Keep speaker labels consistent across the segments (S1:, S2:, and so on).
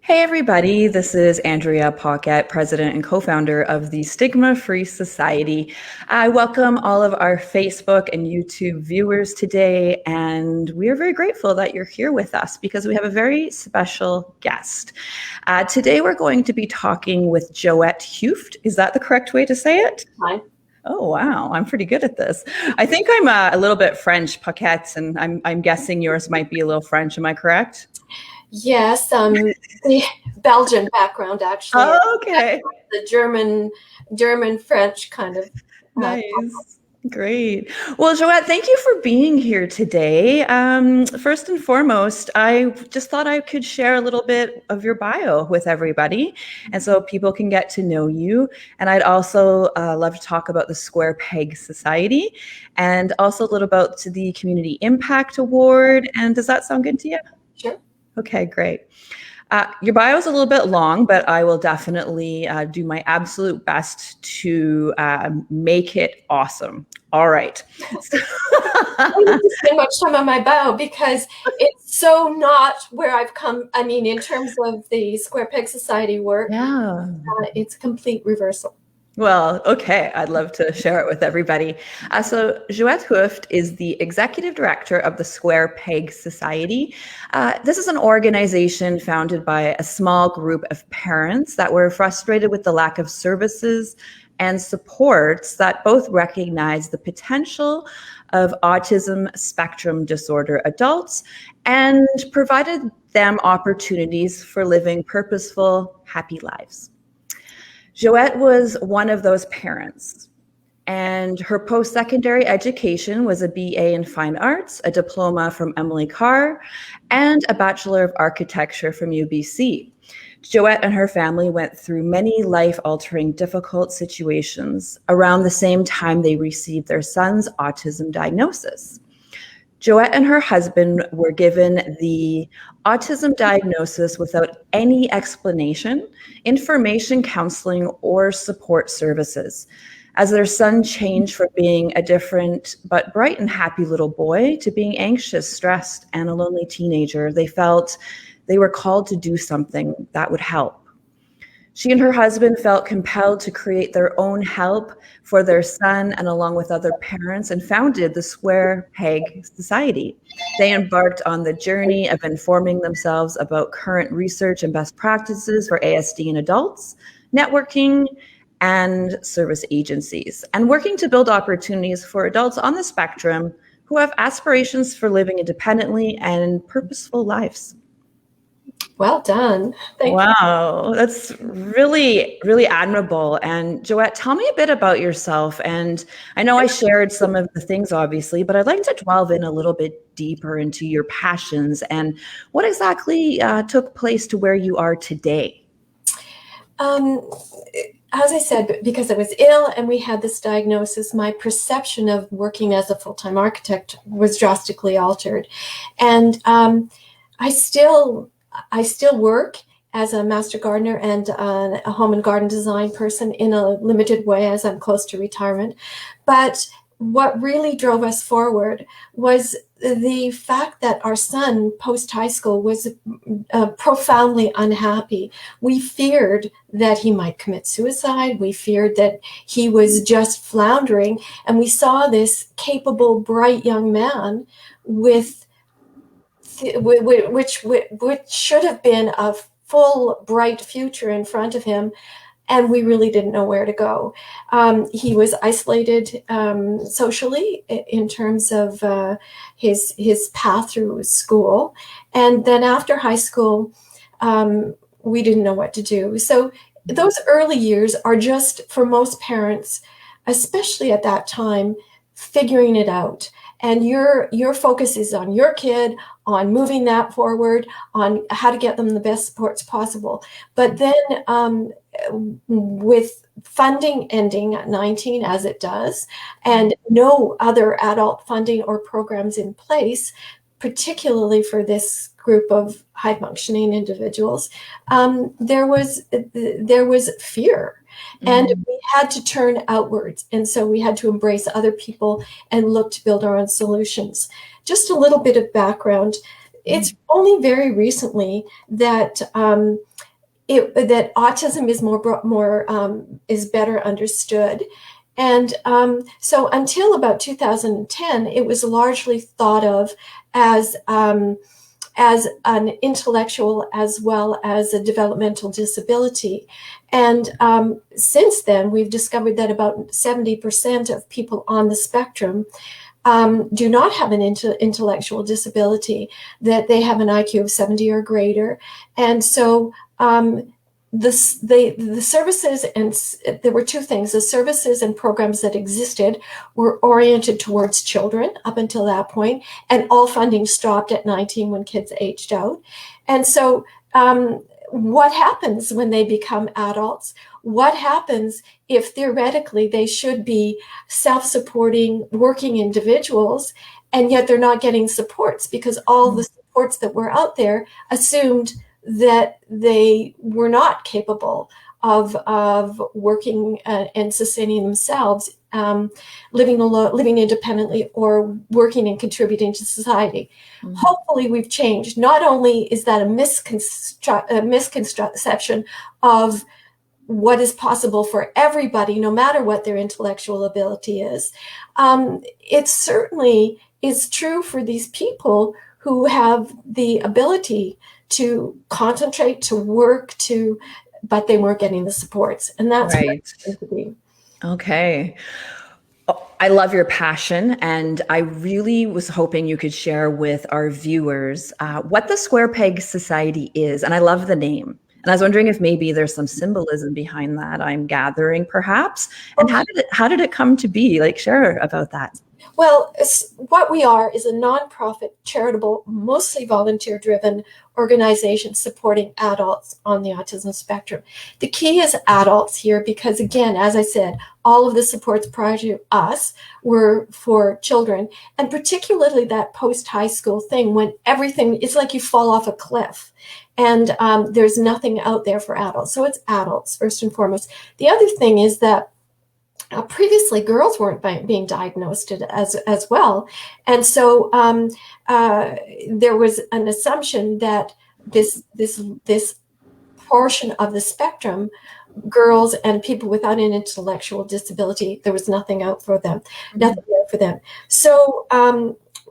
S1: Hey everybody, this is Andrea Paquette, president and co-founder of the Stigma-Free Society. I welcome all of our Facebook and YouTube viewers today, and we are very grateful that you're here with us because we have a very special guest. Today we're going to be talking with Joette Heuft. Is that the correct way to say it?
S2: Hi.
S1: Oh, wow. I'm pretty good at this. I think I'm a little bit French, Paquette, and I'm guessing yours might be a little French. Am I correct?
S2: Yes, the Belgian background actually.
S1: Oh, okay.
S2: The German French kind of.
S1: Nice. Great. Well, Joette, thank you for being here today. First and foremost, I just thought I could share a little bit of your bio with everybody, and so people can get to know you. And I'd also love to talk about the Square Peg Society and also a little about the Community Impact Award. And does that sound good to you?
S2: Sure.
S1: Okay, great. Your bio is a little bit long, but I will definitely do my absolute best to make it awesome. All right.
S2: I don't spend much time on my bio because it's so not where I've come. I mean, in terms of the Square Peg Society work, it's a complete reversal.
S1: Well, okay, I'd love to share it with everybody. So Joette Heuft is the executive director of the Square Peg Society. This is an organization founded by a small group of parents that were frustrated with the lack of services and supports that both recognize the potential of autism spectrum disorder adults and provided them opportunities for living purposeful, happy lives. Joette was one of those parents, and her post-secondary education was a BA in Fine Arts, a diploma from Emily Carr, and a Bachelor of Architecture from UBC. Joette and her family went through many life-altering difficult situations around the same time they received their son's autism diagnosis. Joette and her husband were given the autism diagnosis without any explanation, information, counseling, or support services. As their son changed from being a different but bright and happy little boy to being anxious, stressed, and a lonely teenager, they felt they were called to do something that would help. She and her husband felt compelled to create their own help for their son and along with other parents and founded the Square Peg Society. They embarked on the journey of informing themselves about current research and best practices for ASD in adults, networking, and service agencies, and working to build opportunities for adults on the spectrum who have aspirations for living independently and purposeful lives.
S2: Well done. Thank you.
S1: Wow, that's really, really admirable. And Joette, tell me a bit about yourself. And I know I shared some of the things, obviously, but I'd like to delve in a little bit deeper into your passions and what exactly took place to where you are today.
S2: As I said, because I was ill and we had this diagnosis, my perception of working as a full-time architect was drastically altered. And I still work as a master gardener and a home and garden design person in a limited way as I'm close to retirement. But what really drove us forward was the fact that our son post-high school was profoundly unhappy. We feared that he might commit suicide. We feared that he was just floundering. And we saw this capable, bright young man which should have been a full, bright future in front of him, and we really didn't know where to go. He was isolated socially in terms of his path through school, and then after high school, we didn't know what to do. So those early years are just, for most parents, especially at that time, figuring it out. And your focus is on your kid, on moving that forward, on how to get them the best supports possible. But then with funding ending at 19, as it does, and no other adult funding or programs in place, particularly for this group of high-functioning individuals, there was fear. And we had to turn outwards. And so we had to embrace other people and look to build our own solutions. Just a little bit of background. it's only very recently that that autism is is better understood. And so until about 2010, it was largely thought of as an intellectual as well as a developmental disability. And since then, we've discovered that about 70% of people on the spectrum do not have an intellectual disability, that they have an IQ of 70 or greater. And so the services, and there were two things: the services and programs that existed were oriented towards children up until that point, and all funding stopped at 19 when kids aged out. And so what happens when they become adults? What happens if theoretically they should be self-supporting, working individuals, and yet they're not getting supports because all the supports that were out there assumed that they were not capable of working and sustaining themselves, living independently, or working and contributing to society. Mm-hmm. Hopefully we've changed. Not only is that a misconception of what is possible for everybody, no matter what their intellectual ability is, it certainly is true for these people who have the ability to concentrate, to work, but they weren't getting the supports. And that's
S1: right.
S2: What it be.
S1: Okay. I love your passion, and I really was hoping you could share with our viewers what the Square Peg Society is. And I love the name. And I was wondering if maybe there's some symbolism behind that I'm gathering, perhaps. And how did it come to be? Like, share about that.
S2: Well, what we are is a nonprofit, charitable, mostly volunteer-driven organization supporting adults on the autism spectrum. The key is adults here because, again, as I said, all of the supports prior to us were for children, and particularly that post-high school thing when everything, it's like you fall off a cliff and there's nothing out there for adults. So it's adults, first and foremost. The other thing is that previously, girls weren't being diagnosed as well, and so there was an assumption that this portion of the spectrum, girls and people without an intellectual disability, there was nothing out for them, nothing out for them. So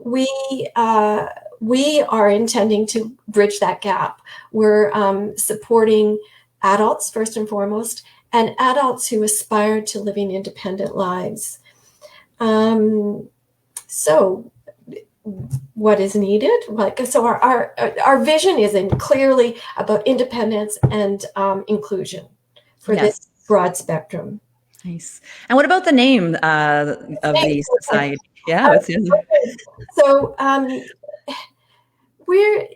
S2: we are intending to bridge that gap. We're supporting adults first and foremost, and adults who aspire to living independent lives. So what is needed? So our vision is clearly about independence and inclusion for this broad spectrum.
S1: Nice. And what about the name of the society? Yeah.
S2: So we're,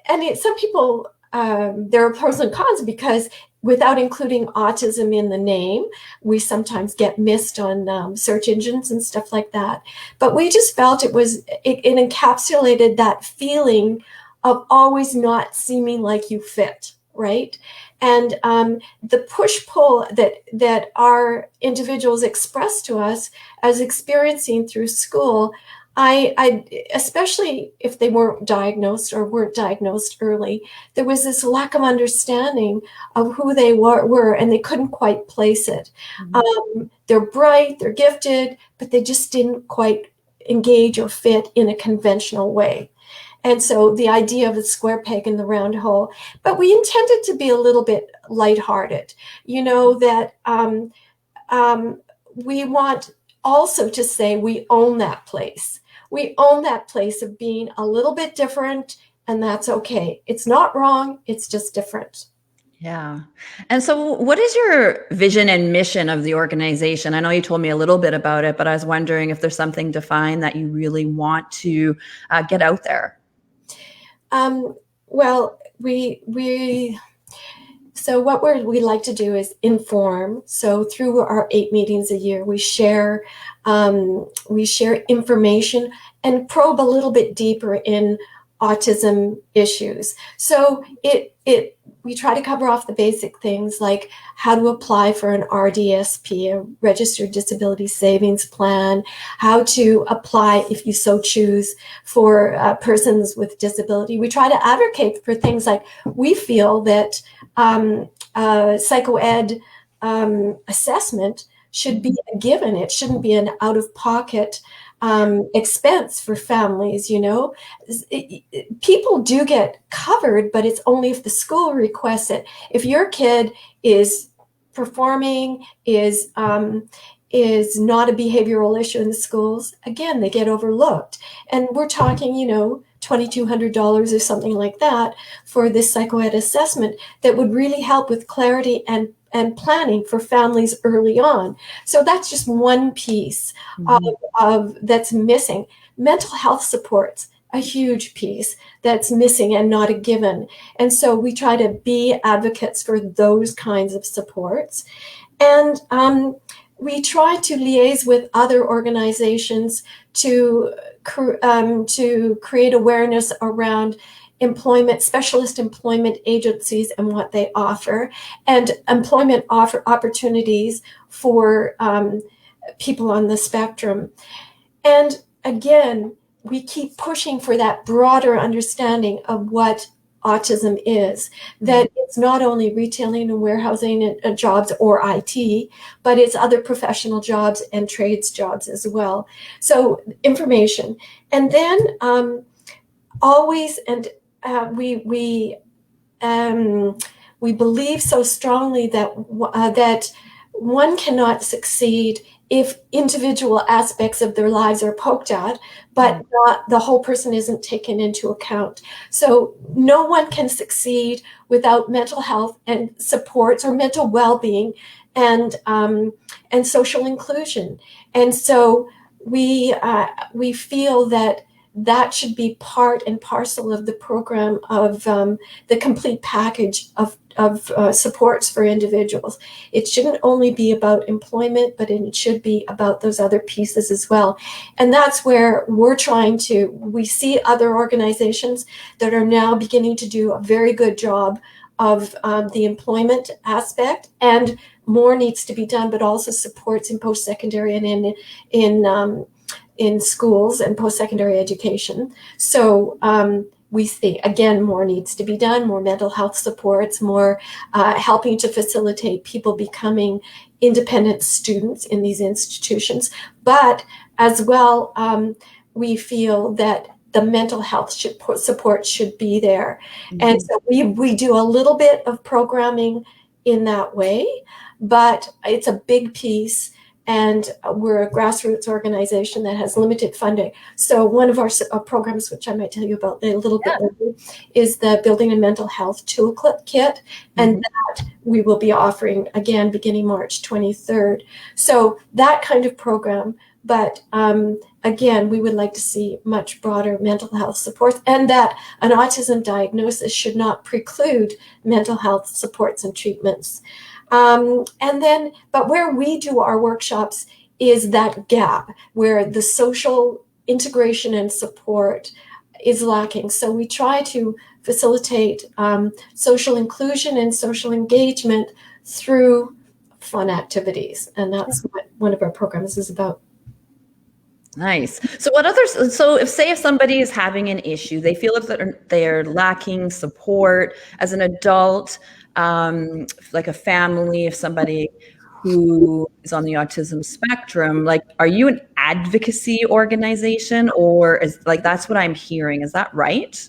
S2: and some people, there are pros and cons because without including autism in the name, we sometimes get missed on search engines and stuff like that. But we just felt it encapsulated that feeling of always not seeming like you fit, right? And the push-pull that our individuals express to us as experiencing through school, I especially if they weren't diagnosed early, there was this lack of understanding of who they were, and they couldn't quite place it. Mm-hmm. They're bright, they're gifted, but they just didn't quite engage or fit in a conventional way. And so the idea of the square peg in the round hole, but we intended to be a little bit lighthearted, that we want also to say we own that place. We own that place of being a little bit different, and that's okay. It's not wrong, it's just different.
S1: Yeah. And so what is your vision and mission of the organization? I know you told me a little bit about it, but I was wondering if there's something defined that you really want to get out there.
S2: Well, so what we like to do is inform. So through our 8 meetings a year, we share information and probe a little bit deeper in autism issues. So we try to cover off the basic things like how to apply for an RDSP, a Registered Disability Savings Plan, how to apply, if you so choose, for persons with disability. We try to advocate for things like, we feel that psychoed assessment should be a given. It shouldn't be an out-of-pocket expense for families. People do get covered, but it's only if the school requests it. If your kid is performing, is not a behavioral issue in the schools, again, they get overlooked. And we're talking, $2,200 or something like that for this psychoed assessment that would really help with clarity and planning for families early on. So that's just one piece of that's missing. Mental health supports, a huge piece that's missing and not a given. And so we try to be advocates for those kinds of supports. And we try to liaise with other organizations to create awareness around specialist employment agencies and what they offer, and employment opportunities for people on the spectrum. And again, we keep pushing for that broader understanding of what autism is, that it's not only retailing and warehousing jobs or IT, but it's other professional jobs and trades jobs as well. So information. And then always, and we believe so strongly that that one cannot succeed if individual aspects of their lives are poked at, but not the whole person isn't taken into account. So no one can succeed without mental health and supports, or mental well-being and social inclusion. And so we feel that should be part and parcel of the program of the complete package of supports for individuals. It shouldn't only be about employment, but it should be about those other pieces as well. And that's where we see other organizations that are now beginning to do a very good job of the employment aspect, and more needs to be done, but also supports in post-secondary and in schools and post-secondary education. So we think, again, more needs to be done, more mental health supports, more helping to facilitate people becoming independent students in these institutions. But as well, we feel that the mental health support should be there. Mm-hmm. And so we do a little bit of programming in that way, but it's a big piece. And we're a grassroots organization that has limited funding. So one of our programs, which I might tell you about a little bit later, is the Building a Mental Health Toolkit. And that we will be offering again beginning March 23rd. So that kind of program. But again, we would like to see much broader mental health supports, and that an autism diagnosis should not preclude mental health supports and treatments. But where we do our workshops is that gap where the social integration and support is lacking. So we try to facilitate social inclusion and social engagement through fun activities. And that's what one of our programs is about.
S1: Nice. So if somebody is having an issue, they feel that they're lacking support as an adult, like a family, if somebody who is on the autism spectrum, like, are you an advocacy organization, or that's what I'm hearing? Is that right?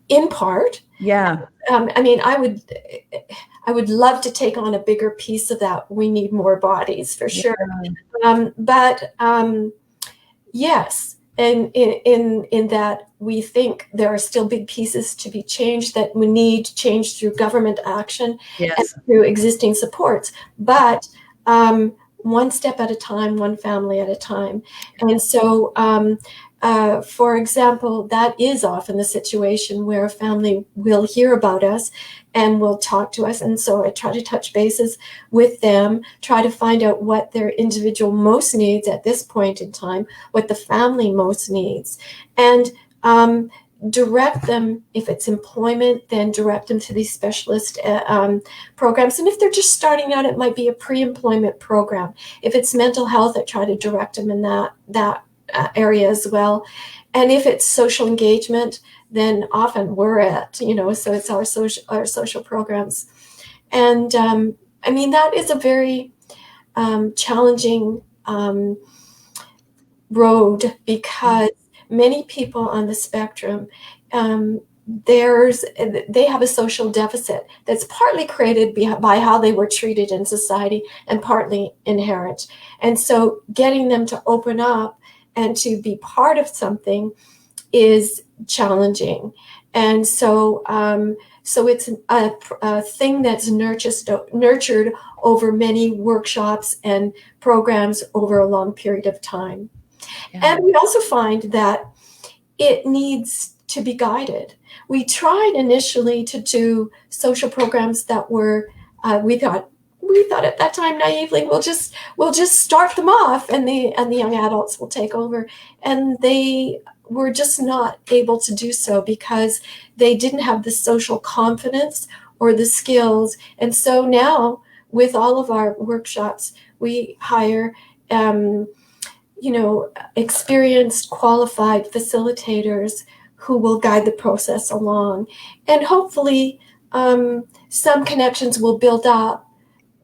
S2: In part. Yeah. I would love to take on a bigger piece of that. We need more bodies for sure. Yes. And in that we think there are still big pieces to be changed that we need to change through government action and through existing supports. But one step at a time, one family at a time. And so, for example, that is often the situation where a family will hear about us and will talk to us. And so I try to touch bases with them, try to find out what their individual most needs at this point in time, what the family most needs. And direct them. If it's employment, then direct them to these specialist programs. And if they're just starting out, it might be a pre-employment program. If it's mental health, I try to direct them in that area as well. And if it's social engagement, then often we're at, so it's our social programs. And I mean, that is a very challenging road, because many people on the spectrum, they have a social deficit that's partly created by how they were treated in society and partly inherent. And so getting them to open up and to be part of something is challenging. And so it's a thing that's nurtured over many workshops and programs over a long period of time. Yeah. And we also find that it needs to be guided. We tried initially to do social programs that were, we thought at that time naively, we'll just start them off, and the young adults will take over. And they were just not able to do so because they didn't have the social confidence or the skills. And so now, with all of our workshops, we hire experienced, qualified facilitators who will guide the process along. And hopefully some connections will build up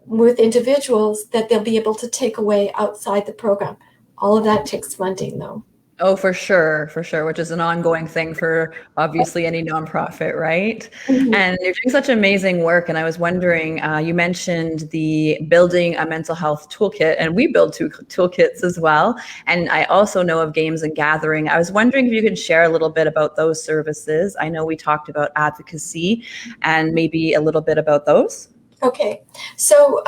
S2: with individuals that they'll be able to take away outside the program. All of that takes funding, though.
S1: Oh, for sure, which is an ongoing thing for obviously any nonprofit, right? Mm-hmm. And you're doing such amazing work. And I was wondering, you mentioned the building a mental health toolkit, and we build toolkits as well. And I also know of Games and Gathering. I was wondering if you could share a little bit about those services. I know we talked about Advocacy, and maybe a little bit about those.
S2: Okay, so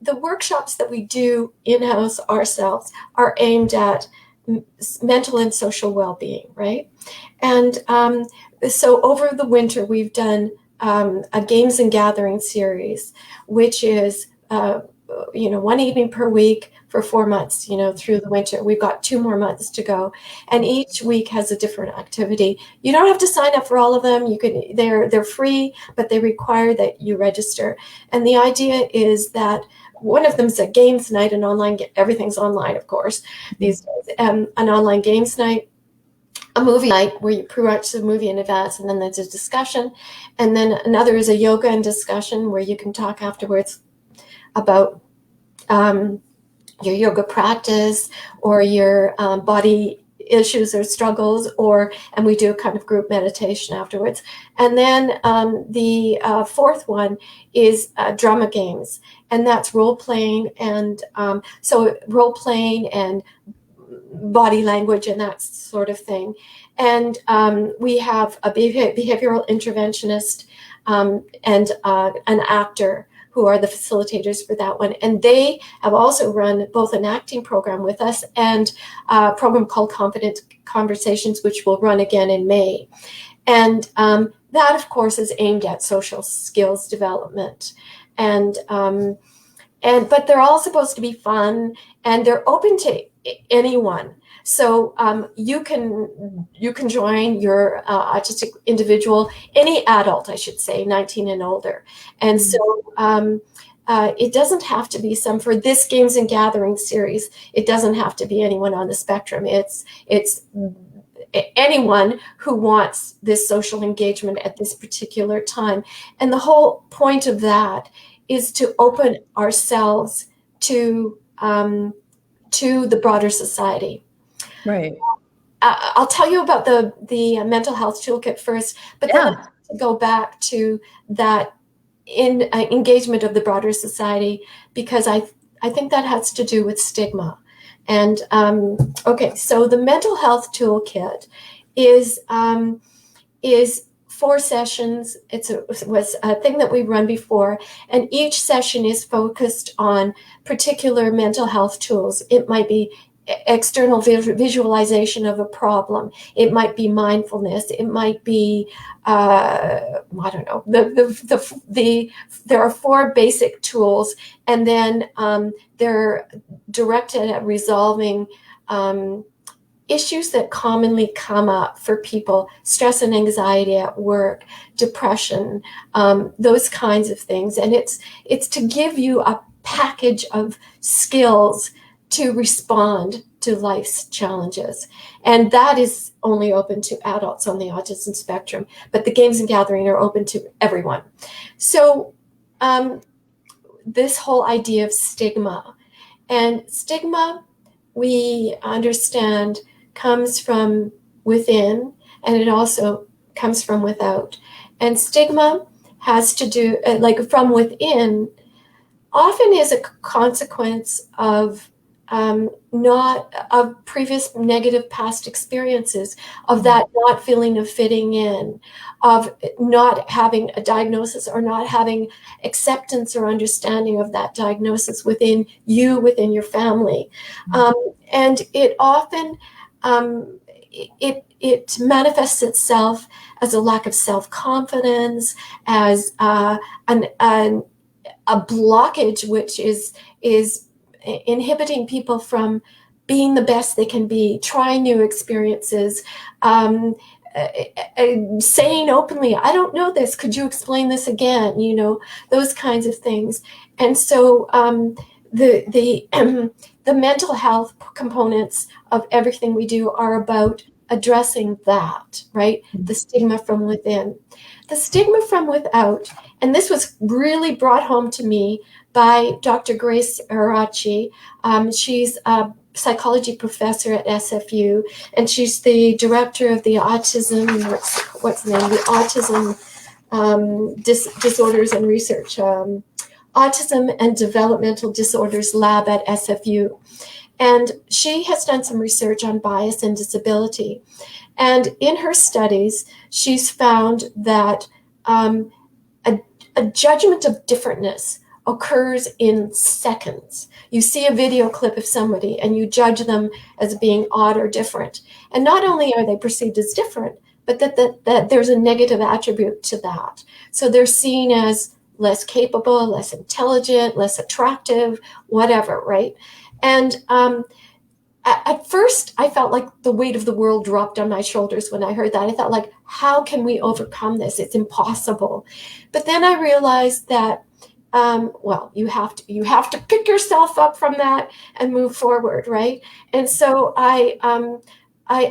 S2: the workshops that we do in-house ourselves are aimed at mental and social well-being, right? And so over the winter, we've done a Games and Gathering series, which is, one evening per week for 4 months, through the winter. We've got 2 more months to go. And each week has a different activity. You don't have to sign up for all of them. They're free, but they require that you register. And the idea is that one of them is a games night, an online, everything's online, of course, these days, an online games night, a movie night where you pre-watch the movie in advance, and then there's a discussion. And then another is a yoga and discussion where you can talk afterwards about your yoga practice or your body issues or struggles, and we do a kind of group meditation afterwards. And then the fourth one is drama games, and that's role playing, and so role playing and body language and that sort of thing. And we have a behavioral interventionist and an actor who are the facilitators for that one. And they have also run both an acting program with us and a program called Confident Conversations, which will run again in May. And that, of course, is aimed at social skills development. And but they're all supposed to be fun, and they're open to anyone. So you can join your autistic individual, any adult, I should say, 19 and older. And so it doesn't have to be for this Games and Gathering series, it doesn't have to be anyone on the spectrum. It's anyone who wants this social engagement at this particular time. And the whole point of that is to open ourselves to the broader society.
S1: Right.
S2: I'll tell you about the mental health toolkit first, but then I'll go back to that engagement of the broader society, because I think that has to do with stigma. And okay, so the mental health toolkit is 4 sessions. It was a thing that we run before, and each session is focused on particular mental health tools. It might be external visualization of a problem. It might be mindfulness. It might be I don't know. There are 4 basic tools, and then they're directed at resolving issues that commonly come up for people, stress and anxiety at work, depression, those kinds of things. And it's to give you a package of skills to respond to life's challenges. And that is only open to adults on the autism spectrum, but the games and gathering are open to everyone. So this whole idea of stigma, and stigma, we understand, comes from within, and it also comes from without. And stigma has to do, like from within, often is a consequence of not of previous negative past experiences, of that not feeling of fitting in, of not having a diagnosis or not having acceptance or understanding of that diagnosis within you, within your family. And it often, it manifests itself as a lack of self-confidence, as a blockage, which is inhibiting people from being the best they can be, trying new experiences, saying openly, I don't know this, could you explain this again? You know, those kinds of things. And so the mental health components of everything we do are about addressing that, right? The stigma from within. The stigma from without, and this was really brought home to me by Dr. Grace Arachi. She's a psychology professor at SFU, and she's the director of the Autism, what's the name? The Autism Disorders and Research, Autism and Developmental Disorders Lab at SFU. And she has done some research on bias and disability. And in her studies, she's found that a judgment of differentness occurs in seconds. You see a video clip of somebody and you judge them as being odd or different. And not only are they perceived as different, but that there's a negative attribute to that. So they're seen as less capable, less intelligent, less attractive, whatever, right? And at first, I felt like the weight of the world dropped on my shoulders when I heard that. I thought, like, how can we overcome this? It's impossible. But then I realized that, well, you have to pick yourself up from that and move forward, right? And so I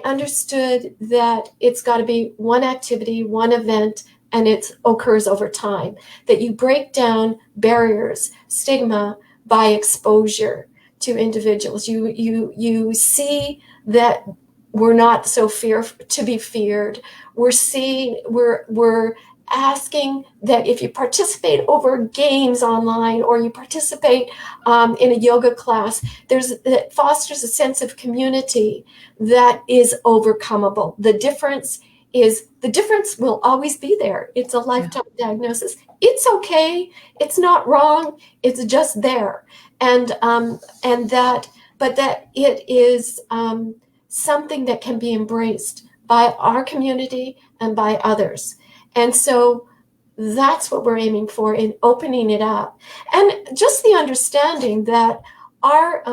S2: understood that it's got to be one activity, one event, and it occurs over time. That you break down barriers, stigma, by exposure to individuals. You see that we're not so to be feared. We're asking that if you participate over games online or you participate in a yoga class, that fosters a sense of community that is overcomable. The difference will always be there. It's a lifetime diagnosis. It's okay. It's not wrong. It's just there. And that it is something that can be embraced by our community and by others. And so that's what we're aiming for in opening it up. And just the understanding that our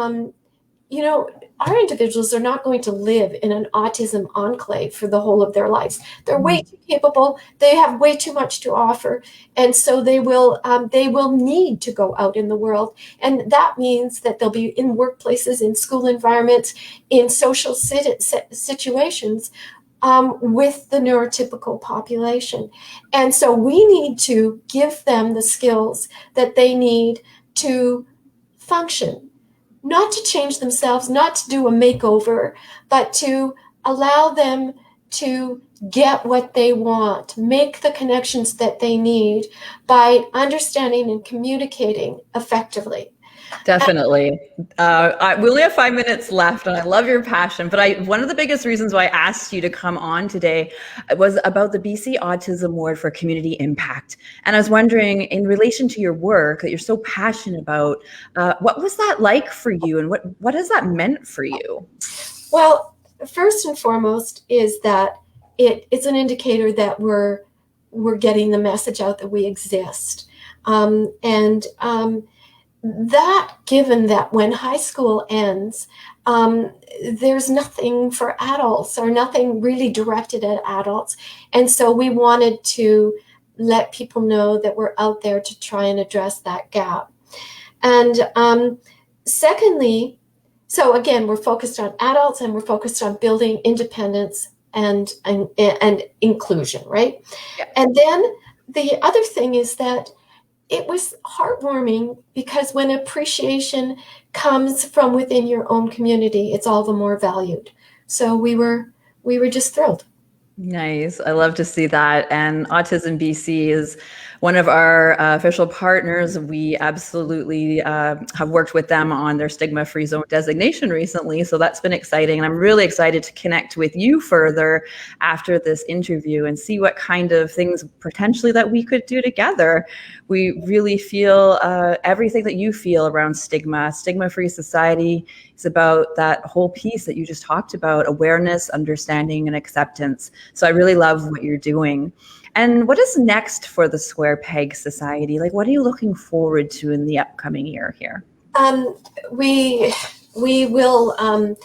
S2: individuals are not going to live in an autism enclave for the whole of their lives. They're way too capable. They have way too much to offer. And so they will need to go out in the world. And that means that they'll be in workplaces, in school environments, in social situations with the neurotypical population. And so we need to give them the skills that they need to function. Not to change themselves, not to do a makeover, but to allow them to get what they want, make the connections that they need by understanding and communicating effectively.
S1: Definitely. We only have 5 minutes left, and I love your passion. But one of the biggest reasons why I asked you to come on today was about the BC Autism Award for Community Impact. And I was wondering, in relation to your work that you're so passionate about, what was that like for you, and what has that meant for you?
S2: Well, first and foremost is that it's an indicator that we're getting the message out that we exist, that given that when high school ends, there's nothing for adults or nothing really directed at adults. And so we wanted to let people know that we're out there to try and address that gap. And secondly, so again, we're focused on adults and we're focused on building independence and inclusion, right?
S1: Yeah.
S2: And then the other thing is that it was heartwarming because when appreciation comes from within your own community, it's all the more valued. So we were just thrilled.
S1: Nice. I love to see that. And Autism BC is one of our official partners. We absolutely have worked with them on their stigma-free zone designation recently. So that's been exciting. And I'm really excited to connect with you further after this interview and see what kind of things potentially that we could do together. We really feel everything that you feel around stigma. Stigma-free society is about that whole piece that you just talked about: awareness, understanding, and acceptance. So I really love what you're doing. And what is next for the Square Peg Society? Like, what are you looking forward to in the upcoming year here?
S2: We will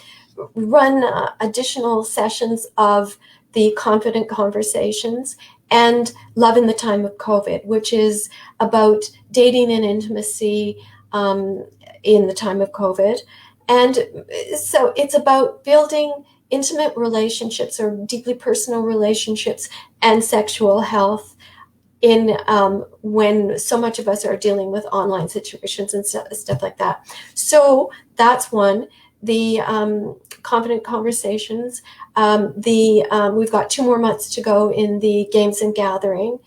S2: run additional sessions of the Confident Conversations and Love in the Time of COVID, which is about dating and intimacy in the time of COVID. And so it's about building intimate relationships or deeply personal relationships and sexual health in when so much of us are dealing with online situations and stuff like that. So that's one. The Confident Conversations. We've got 2 more months to go in the Games and Gathering,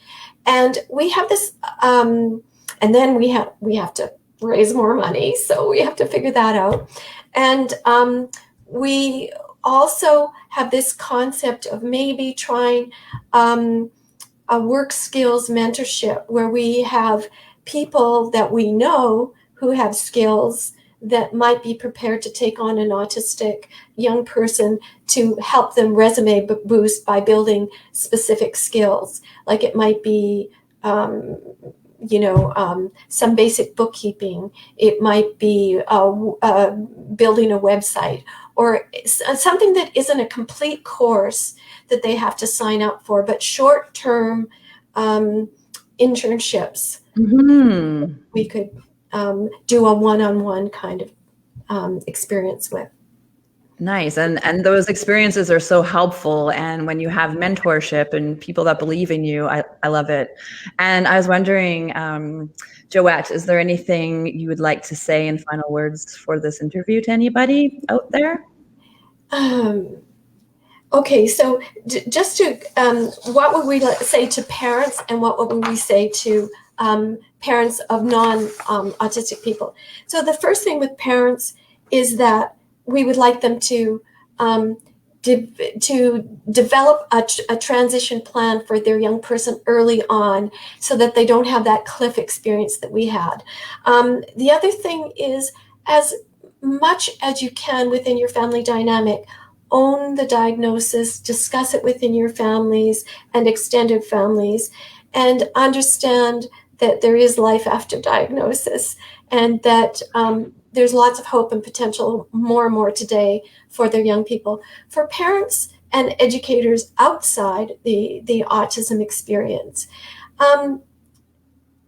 S2: and we have this. And then we have to raise more money, so we have to figure that out. And we also have this concept of maybe trying a work skills mentorship where we have people that we know who have skills that might be prepared to take on an autistic young person to help them resume boost by building specific skills. Like it might be, some basic bookkeeping. It might be building a website or something that isn't a complete course that they have to sign up for, but short-term internships.
S1: Mm-hmm.
S2: We could do a one-on-one kind of experience with.
S1: Nice. And those experiences are so helpful. And when you have mentorship and people that believe in you, I love it. And I was wondering, Joette, is there anything you would like to say in final words for this interview to anybody out there?
S2: Okay, so just to, what would we say to parents and what would we say to parents of non-autistic people? So the first thing with parents is that we would like them to develop a transition plan for their young person early on so that they don't have that cliff experience that we had. The other thing is, as much as you can within your family dynamic, own the diagnosis, discuss it within your families and extended families, and understand that there is life after diagnosis and that there's lots of hope and potential more and more today for their young people. For parents and educators outside the autism experience,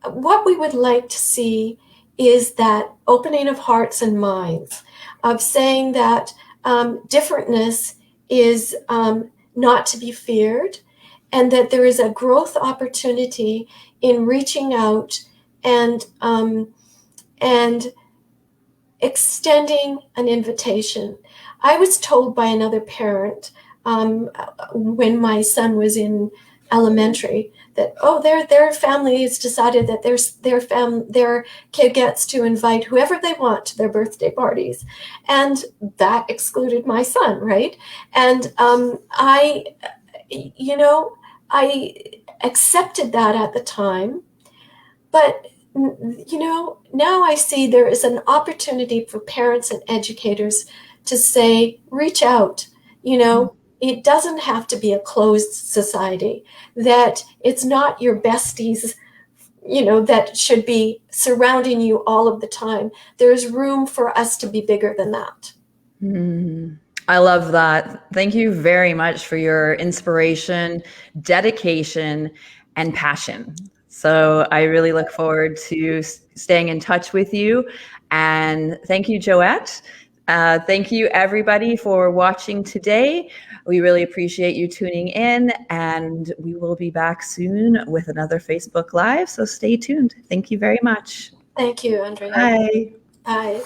S2: what we would like to see is that opening of hearts and minds, of saying that differentness is not to be feared, and that there is a growth opportunity in reaching out and extending an invitation. I was told by another parent when my son was in elementary that, oh, their family has decided that their kid gets to invite whoever they want to their birthday parties, and that excluded my son, right? And I accepted that at the time, but now I see there is an opportunity for parents and educators to say, reach out. It doesn't have to be a closed society, that it's not your besties that should be surrounding you all of the time. There's room for us to be bigger than that.
S1: I love that. Thank you very much for your inspiration, dedication, and passion. So I really look forward to staying in touch with you. And thank you, Joette. Thank you, everybody, for watching today. We really appreciate you tuning in, and we will be back soon with another Facebook Live. So stay tuned. Thank you very much.
S2: Thank you, Andrea.
S1: Bye.
S2: Bye.